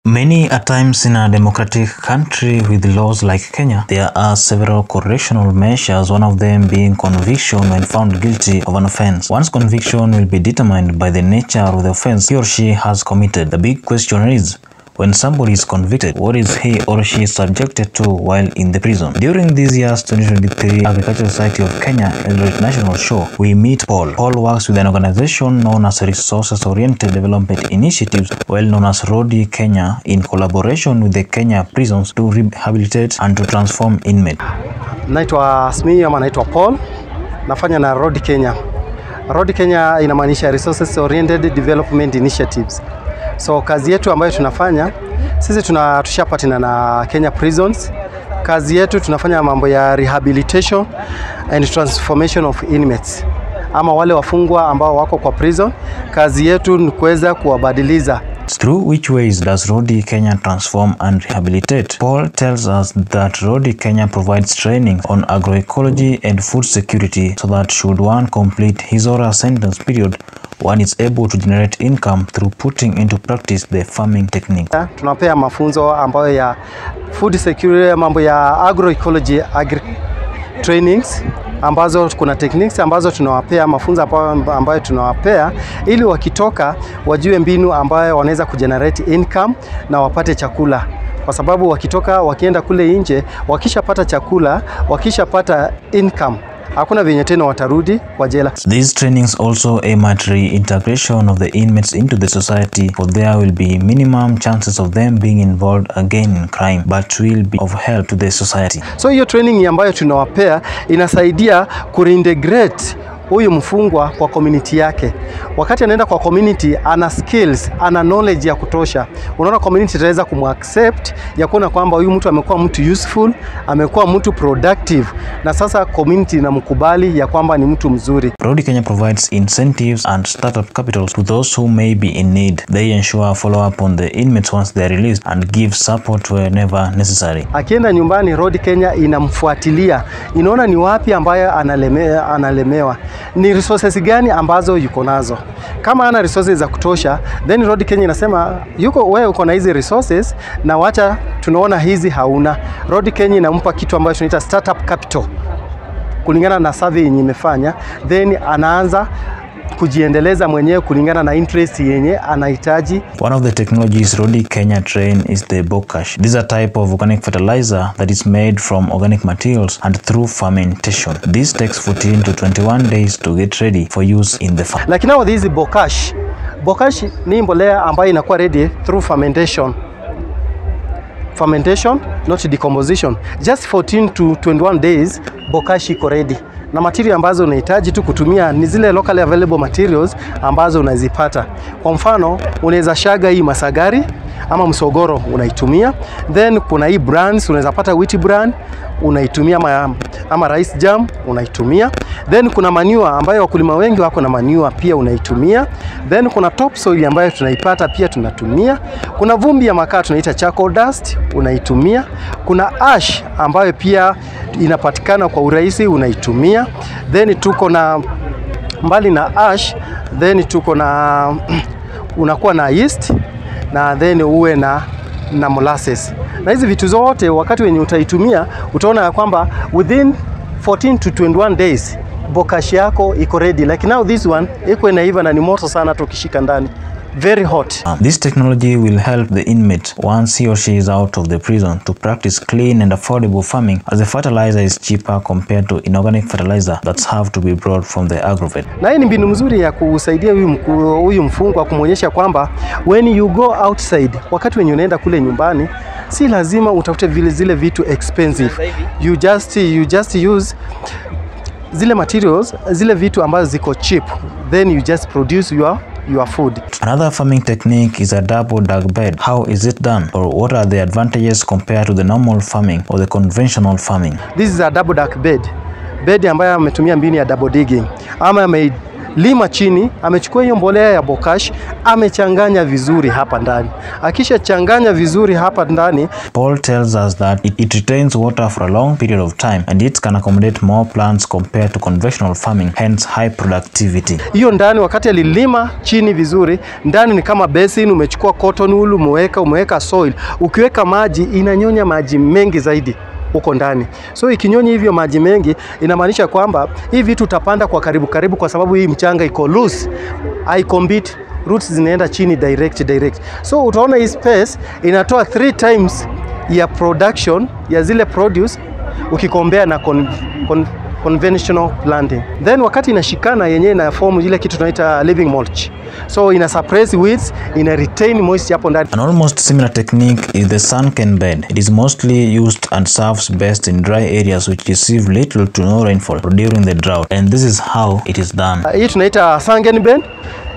Many a times in a democratic country with laws like Kenya, there are several correctional measures, one of them being conviction when found guilty of an offense. One's conviction will be determined by the nature of the offense he or she has committed. The big question is, when somebody is convicted, what is he or she subjected to while in the prison? During this year's 2023 Agricultural Society of Kenya Eldoret National Show, we meet Paul. Paul works with an organization known as Resources-Oriented Development Initiatives, well known as RODI Kenya, in collaboration with the Kenya prisons to rehabilitate and to transform inmates. Naitwa Paul, nafanya na RODI Kenya. RODI Kenya inamaanisha Resources-Oriented Development Initiatives. So kazi yetu ambayo tunafanya, sisi tushapatana na Kenya prisons. Kazi yetu tunafanya mambo ya rehabilitation and transformation of inmates. Ama wale wafungwa ambao wako kwa prison, kazi yetu ni kuweza kuwabadiliza. Through which ways does RODI Kenya transform and rehabilitate? Paul tells us that RODI Kenya provides training on agroecology and food security so that should one complete his or her sentence period, one is able to generate income through putting into practice the farming technique. Tunapea mafunzo ambayo ya food security, mambo ya agroecology, trainings, ambazo kuna techniques ambazo tunawapea, mafunzo ambayo tunawapea ili wakitoka wajue mbinu ambayo wanaweza kugenerate income na wapate chakula. Kwa sababu wakitoka wakienda kule nje, wakishapata chakula, wakishapata income, hakuna venye tena watarudi kwa jela. These trainings also aim at reintegration of the inmates into the society, for there will be minimum chances of them being involved again in crime, but will be of help to the society. So hiyo training ambayo tunawapea inasaidia kureintegrate huyu mfungwa kwa community yake. Wakati anaenda kwa community, ana skills, ana knowledge ya kutosha. Unaona community itaweza kumaccept ya kuona kwamba huyu mtu amekuwa mtu useful, amekuwa mtu productive, na sasa community inamkubali ya kwamba ni mtu mzuri. RODI Kenya provides incentives and startup capitals to those who may be in need. They ensure follow up on the inmates once they are released and give support whenever necessary. Akienda nyumbani, RODI Kenya inamfuatilia, inaona ni wapi ambayo analemewa, ni resources gani ambazo yuko nazo. Kama ana resources za kutosha, then RODI Kenya inasema wewe uko na hizi resources na wacha tunaona hizi hauna. RODI Kenya inampa kitu ambacho tunaita startup capital kulingana na survey yenye imefanya, then anaanza kujiendeleza mwenyewe kulingana na interest yenye anahitaji. One of the technologies RODI Kenya train is the bokash. This is a type of organic fertilizer that is made from organic materials and through fermentation. This takes 14 to 21 days to get ready for use in the farm. Like now this bokash ni mbolea ambayo inakuwa ready through fermentation, not decomposition. Just 14 to 21 days bokash iko ready. Na material ambazo unahitaji tu kutumia ni zile locally available materials ambazo unazipata. Kwa mfano, unaweza shaga hii masagari ama msogoro unaitumia. Then kuna hii brands, unaweza pata wheat bran unaitumia, ama rice jam unaitumia. Then kuna manure ambayo wakulima wengi wako na manure pia unaitumia. Then kuna topsoil ambayo tunaipata pia tunatumia. Kuna vumbi ya makaa tunaita charcoal dust unaitumia. Kuna ash ambayo pia inapatikana kwa urahisi unaitumia. Then tuko na mbali na ash, then tuko na unakuwa na yeast, na then uwe na molasses. Na hizi vitu zote wakati wenye utaitumia utaona ya kwamba within 14 to 21 days bokashi yako iko ready. Like now this one iko inaiva na ni moto sana tukishika ndani. Very hot. This technology will help the inmate once he or she is out of the prison to practice clean and affordable farming, as the fertilizer is cheaper compared to inorganic fertilizer that have to be brought from the agrovet. Na hii ni mbinu mzuri ya kusaidia huyu mfungwa, kumwonyesha kwamba when you go outside, wakati wenye unaenda kule nyumbani, si lazima utafute zile vitu expensive. You just use zile materials, zile vitu ambazo ziko cheap, then you just produce your food. Another farming technique is a double dug bed. How is it done, or what are the advantages compared to the normal farming or the conventional farming? This is a double dug bed ambayo ametumia mbinu ya double digging, ama lima chini, amechukua hiyo mbolea ya bokash, amechanganya vizuri hapa ndani. Akisha changanya vizuri hapa ndani, Paul tells us that it retains water for a long period of time and it can accommodate more plants compared to conventional farming, hence high productivity. Hiyo ndani wakati alilima chini vizuri, ndani ni kama basin, umechukua cotton wool, umeweka soil. Ukiweka maji inanyonya maji mengi zaidi huko ndani. So ikinyonya hivyo maji mengi, inamaanisha kwamba hii vitu utapanda kwa karibu kwa sababu hii mchanga iko loose, haikombit, roots zinaenda chini direct. So utaona hii space inatoa 3 times ya production ya zile produce ukikombea na conventional planting. Then wakati inashikana yenyewe na form ile kitu tunaita living mulch. So ina suppress weeds, ina retain moisture hapo ndani. An almost similar technique is the sunken bed. It is mostly used and serves best in dry areas which receive little to no rainfall during the drought, and this is how it is done. Hii tunaita sunken bed.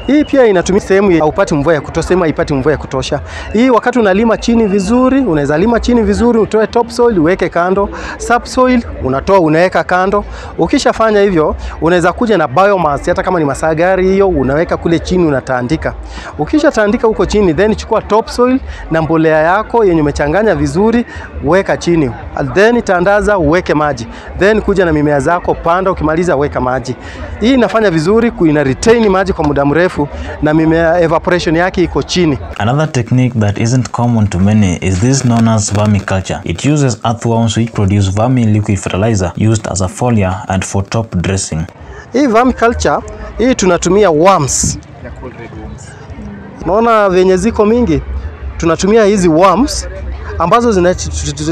Hii pia inatumia sehemu ya upati mvua ya kutosha, sema ipati mvua ya kutosha. Hii wakati unalima chini vizuri, unaweza lima chini vizuri, utoe topsoil uweke kando, subsoil unatoa unaweka kando. Ukishafanya hivyo, unaweza kuja na biomass, hata kama ni masagari hiyo unaweka kule chini unataandika. Ukishatandika huko chini, then chukua topsoil na mbolea yako yenye umechanganya vizuri, weka chini. Then tandaza uweke maji. Then kuja na mimea zako panda, ukimaliza weka maji. Hii inafanya vizuri kuina retain maji kwa muda mrefu na mimea evaporation yake iko chini. Another technique that isn't common to many is this known as vermiculture. It uses earthworms which produce vermi liquid fertilizer used as a foliar and for top dressing. Hii vermiculture, hii tunatumia worms. Naona venye ziko mingi, tunatumia hizi worms ambazo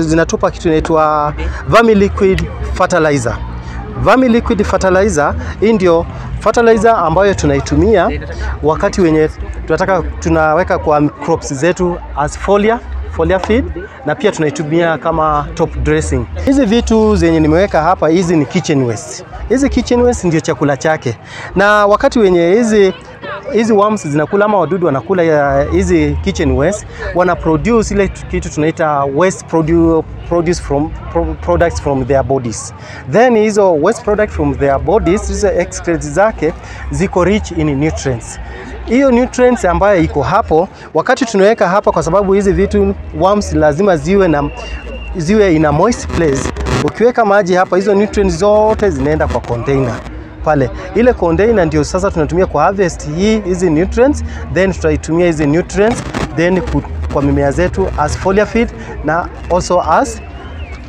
zinatupa kitu inaitwa vermi liquid fertilizer. Vermi liquid fertilizer hii ndio fertilizer ambayo tunaitumia wakati wenye tunaweka kwa crops zetu as foliar feed, na pia tunaitumia kama top dressing. Hizi vitu zenye nimeweka hapa, hizi ni kitchen waste. Hizi kitchen waste ndio chakula chake. Na wakati wenye hizi worms zinakula ama wadudu wanakula hizi kitchen waste, wana produce ile kitu tunaita waste produce from products from their bodies. Then hizo waste product from their bodies, hizo excretions zake ziko rich in nutrients. Hiyo nutrients ambayo iko hapo, wakati tunaweka hapa, kwa sababu hizi vitu worms lazima ziwe in a moist place. Ukiweka maji hapa, hizo nutrients zote zinaenda kwa container pale. Ile container ndio sasa tunatumia kwa harvest hizi nutrients, then tutaitumia hizi nutrients then kwa mimea zetu as foliar feed na also as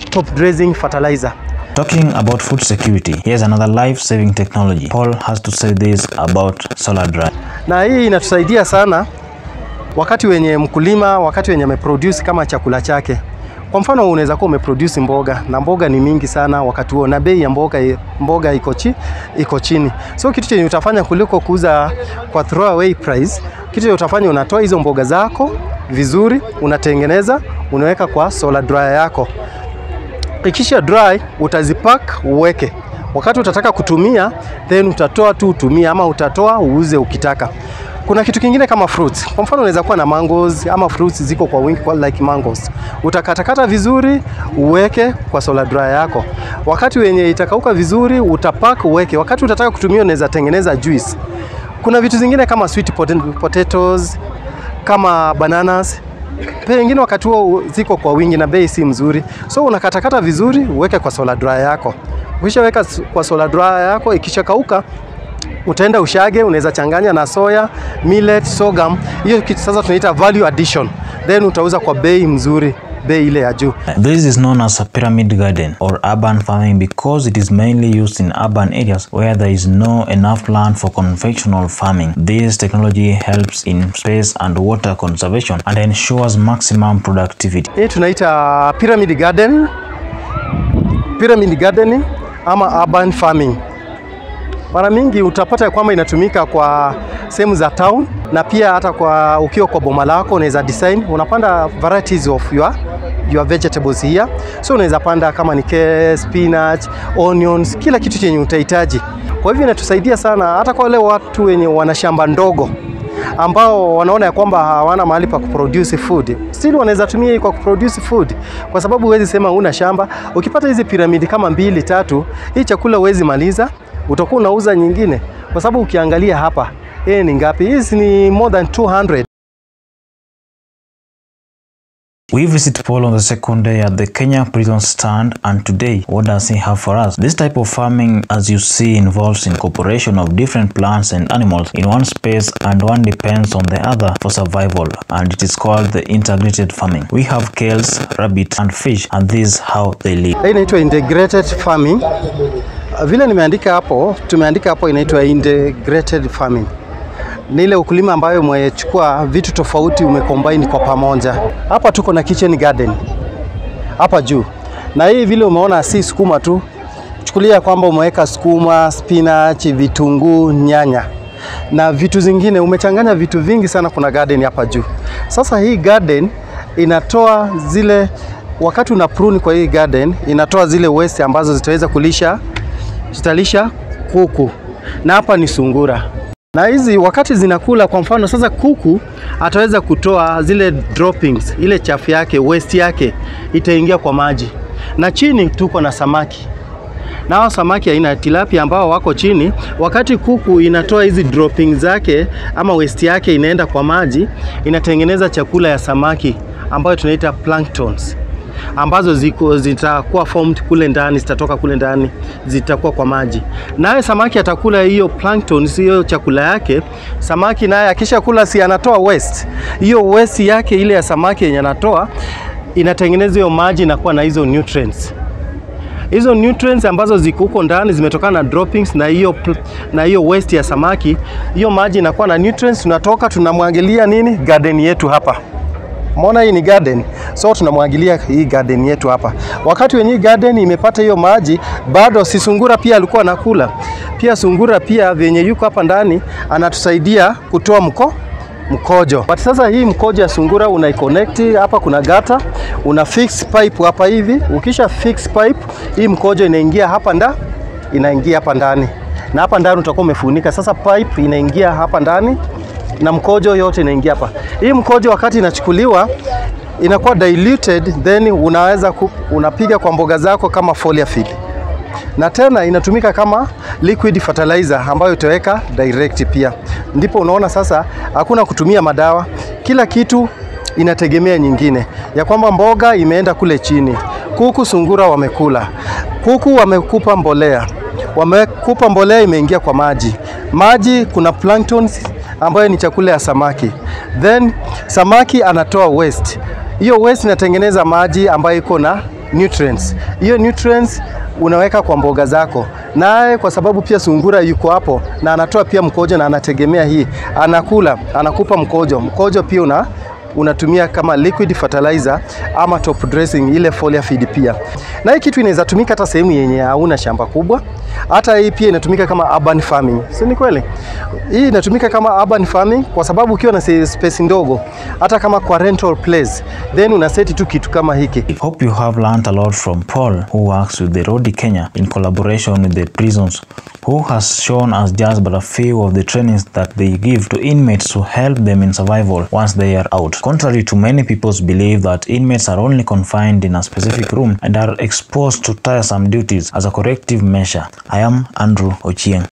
top dressing fertilizer. Talking about food security, here's another life-saving technology. Paul has to say this about solar dry. Na hii inatusaidia sana wakati wenye mkulima, wakati wenye ameproduce kama chakula chake. Kwa mfano unaweza kuwa umeproduce mboga, na mboga ni mingi sana wakati huo, na bei ya mboga iko chini. So kitu chenye utafanya kuliko kuuza kwa throwaway price, kitu chenye utafanya unatoa hizo mboga zako vizuri, unatengeneza, unaweka kwa solar dryer yako. Ikisha dry utazipack uweke. Wakati utataka kutumia, then utatoa tu utumia, ama utatoa uuze ukitaka. Kuna kitu kingine kama fruits. Kwa mfano unaweza kuwa na mangoes ama fruits ziko kwa wingi kwa like mangoes. Utakatakata vizuri uweke kwa solar dryer yako. Wakati wenye itakauka vizuri utapack uweke. Wakati utataka kutumia unaweza tengeneza juice. Kuna vitu zingine kama sweet potatoes, kama bananas. Pengine wakati huo ziko kwa wingi na bei si mzuri. So unakatakata vizuri uweke kwa solar dryer yako. Ukishaweka kwa solar dryer yako, ikishakauka utaenda ushage, unaweza changanya na soya, millet, sorghum. Hiyo kitu sasa tunaita value addition. Then utauza kwa bei mzuri, bei ile ya juu. This is known as a pyramid garden or urban farming because it is mainly used in urban areas where there is no enough land for conventional farming. This technology helps in space and water conservation and ensures maximum productivity. Hii tunaita pyramid gardening ama urban farming. Mara mingi utapata kwamba inatumika kwa sehemu za town, na pia hata kwa ukiwa kwa boma lako unaweza design, unapanda varieties of your vegetables here. So unaweza panda kama ni spinach, onions, kila kitu chenye utahitaji. Kwa hivyo inatusaidia sana hata kwa wale watu wenye wana shamba ndogo ambao wanaona ya kwamba hawana mahali pa kuproduce food. Still wanaweza tumia hii kwa kuproduce food, kwa sababu huwezi sema una shamba. Ukipata hizi piramidi kama 2-3, hii chakula huwezi maliza. utakuwa unauza nyingine, kwa sababu ukiangalia hapa ni ngapi? Hizi ni more than 200. We visit Paul on the second day at the Kenya prison stand, and today, what does he have for us? This type of farming, as you see, involves incorporation of different plants and animals in one space, and one depends on the other for survival, and it is called the integrated farming. We have cows, rabbit and fish, and this is how they live. Hii inaitwa integrated farming. Vile nimeandika hapo, tumeandika hapo inaitwa integrated farming. Ni ile ukulima ambayo umechukua vitu tofauti umecombine kwa pamoja. Hapa tuko na kitchen garden hapa juu, na hii vile umeona si sukuma tu, chukulia kwamba umeweka sukuma, spinach, vitunguu, nyanya na vitu zingine, umechanganya vitu vingi sana. Kuna garden hapa juu. Sasa hii garden inatoa zile, wakati una prune kwa hii garden, inatoa zile waste ambazo zitaweza zitalisha kuku, na hapa ni sungura. Na hizi wakati zinakula, kwa mfano sasa kuku ataweza kutoa zile droppings, ile chafu yake, waste yake itaingia kwa maji. Na chini tuko na samaki. Na hao samaki aina ya tilapia ambao wako chini, wakati kuku inatoa hizi droppings zake ama waste yake inaenda kwa maji, inatengeneza chakula ya samaki ambayo tunaita planktons, ambazo zitakuwa formed kule ndani, zitatoka kule ndani, zitakuwa kwa maji. Naye samaki atakula hiyo plankton, hiyo chakula yake. Samaki naye akisha kula, si anatoa waste. Hiyo waste yake ile ya samaki yenye anatoa inatengeneza hiyo maji na kuwa na hizo nutrients. Hizo nutrients ambazo ziko huko ndani zimetokana na droppings na hiyo waste ya samaki. Hiyo maji inakuwa na nutrients, tunatoka tunamwagilia nini? Garden yetu hapa. Umeona hii ni garden, so tunamwagilia hii garden yetu hapa. Wakati wenye garden imepata hiyo maji, bado si sungura pia alikuwa anakula. Pia sungura pia venye yuko hapa ndani anatusaidia kutoa mkojo. But sasa hii mkojo ya sungura unaiconnect hapa, kuna gata, una fix pipe hapa hivi. Ukisha fix pipe, hii mkojo inaingia hapa ndani. Na hapa ndani utakuwa umefunika. Sasa pipe inaingia hapa ndani na mkojo yote inaingia hapa. Hii mkojo wakati inachukuliwa inakuwa diluted, then unaweza unapiga kwa mboga zako kama foliar feed. Na tena inatumika kama liquid fertilizer ambayo utaweka direct pia. Ndipo unaona sasa hakuna kutumia madawa. Kila kitu inategemea nyingine. Ya kwamba mboga imeenda kule chini. Kuku sungura wamekula. Kuku wamekupa mbolea. Wamekupa mbolea imeingia kwa maji. Maji kuna planktons ambayo ni chakula ya samaki. Then samaki anatoa waste. Hiyo waste inatengeneza maji ambayo iko na nutrients. Hiyo nutrients unaweka kwa mboga zako. Naye kwa sababu pia sungura yuko hapo na anatoa pia mkojo na anategemea hii. Anakula, anakupa mkojo. Mkojo pia unatumia kama liquid fertilizer ama top dressing, ile foliar feed pia. Na hii kitu inaweza tumika hata sehemu yenye hauna shamba kubwa. Hata hii pia inatumika kama urban farming. Si ni kweli? Hii inatumika kama urban farming kwa sababu ukiwa na space ndogo, hata kama kwa rental place, then unaseti tu kitu kama hiki. Hope you have learned a lot from Paul, who works with the RODI Kenya in collaboration with the prisons, who has shown us just but a few of the trainings that they give to inmates to help them in survival once they are out. Contrary to many people's belief that inmates are only confined in a specific room and are exposed to tiresome duties as a corrective measure. I am Andrew Ochieng.